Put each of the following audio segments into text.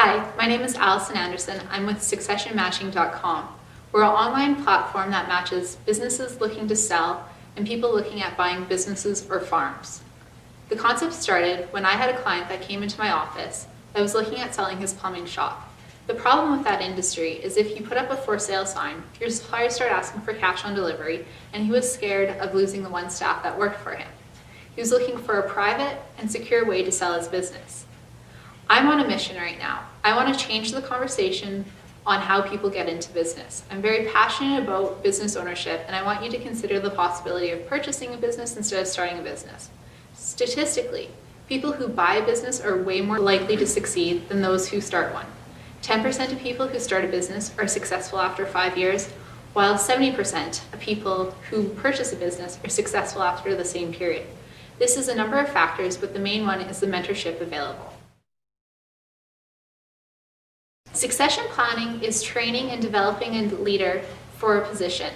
Hi, my name is Alison Anderson. I'm with successionmatching.com. We're an online platform that matches businesses looking to sell and people looking at buying businesses or farms. The concept started when I had a client that came into my office that was looking at selling his plumbing shop. The problem with that industry is if you put up a for sale sign, your suppliers start asking for cash on delivery, and he was scared of losing the one staff that worked for him. He was looking for a private and secure way to sell his business. I'm on a mission right now. I want to change the conversation on how people get into business. I'm very passionate about business ownership, and I want you to consider the possibility of purchasing a business instead of starting a business. Statistically, people who buy a business are way more likely to succeed than those who start one. 10% of people who start a business are successful after 5 years, while 70% of people who purchase a business are successful after the same period. This is a number of factors, but the main one is the mentorship available. Succession planning is training and developing a leader for a position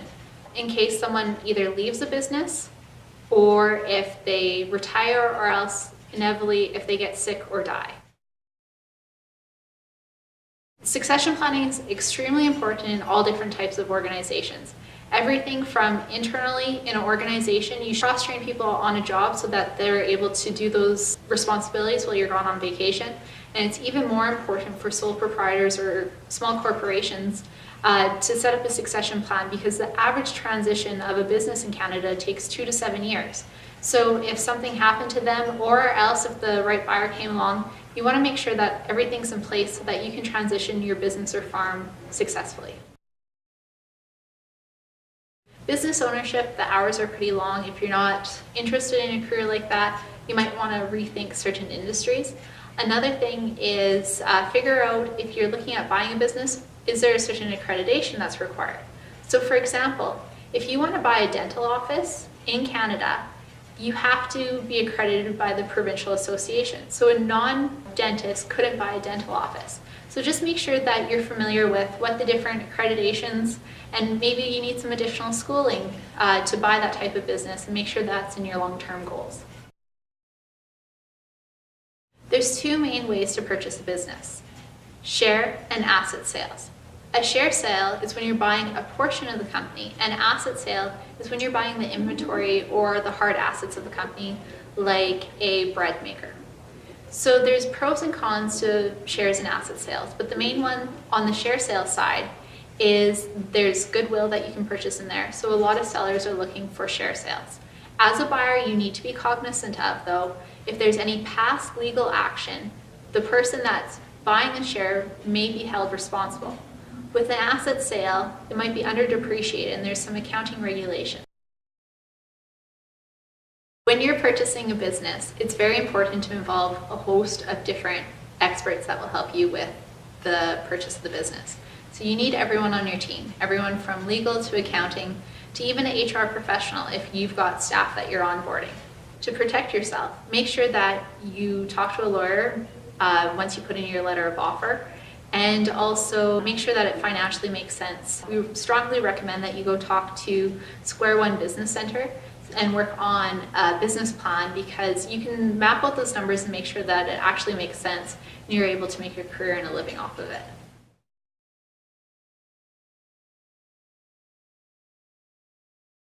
in case someone either leaves a business or if they retire, or else inevitably if they get sick or die. Succession planning is extremely important in all different types of organizations. Everything from internally in an organization, you cross-train people on a job so that they're able to do those responsibilities while you're gone on vacation. And it's even more important for sole proprietors or small corporations to set up a succession plan, because the average transition of a business in Canada takes 2 to 7 years. So if something happened to them, or else if the right buyer came along, you want to make sure that everything's in place so that you can transition your business or farm successfully. Business ownership, the hours are pretty long. If you're not interested in a career like that, you might want to rethink certain industries. Another thing is figure out, if you're looking at buying a business, is there a certain accreditation that's required? So for example, if you want to buy a dental office in Canada, you have to be accredited by the provincial association. So a non-dentist couldn't buy a dental office. So just make sure that you're familiar with what the different accreditations, and maybe you need some additional schooling to buy that type of business, and make sure that's in your long-term goals. There's 2 main ways to purchase a business: share and asset sales. A share sale is when you're buying a portion of the company. An asset sale is when you're buying the inventory or the hard assets of the company, like a bread maker. So there's pros and cons to shares and asset sales, but the main one on the share sale side is there's goodwill that you can purchase in there. So a lot of sellers are looking for share sales. As a buyer, you need to be cognizant of, though, if there's any past legal action, the person that's buying the share may be held responsible. With an asset sale, it might be under-depreciated, and there's some accounting regulation. When you're purchasing a business, it's very important to involve a host of different experts that will help you with the purchase of the business. So you need everyone on your team, everyone from legal to accounting to even an HR professional if you've got staff that you're onboarding. To protect yourself, make sure that you talk to a lawyer once you put in your letter of offer, and also make sure that it financially makes sense. We strongly recommend that you go talk to Square One Business Center and work on a business plan, because you can map out those numbers and make sure that it actually makes sense and you're able to make a career and a living off of it.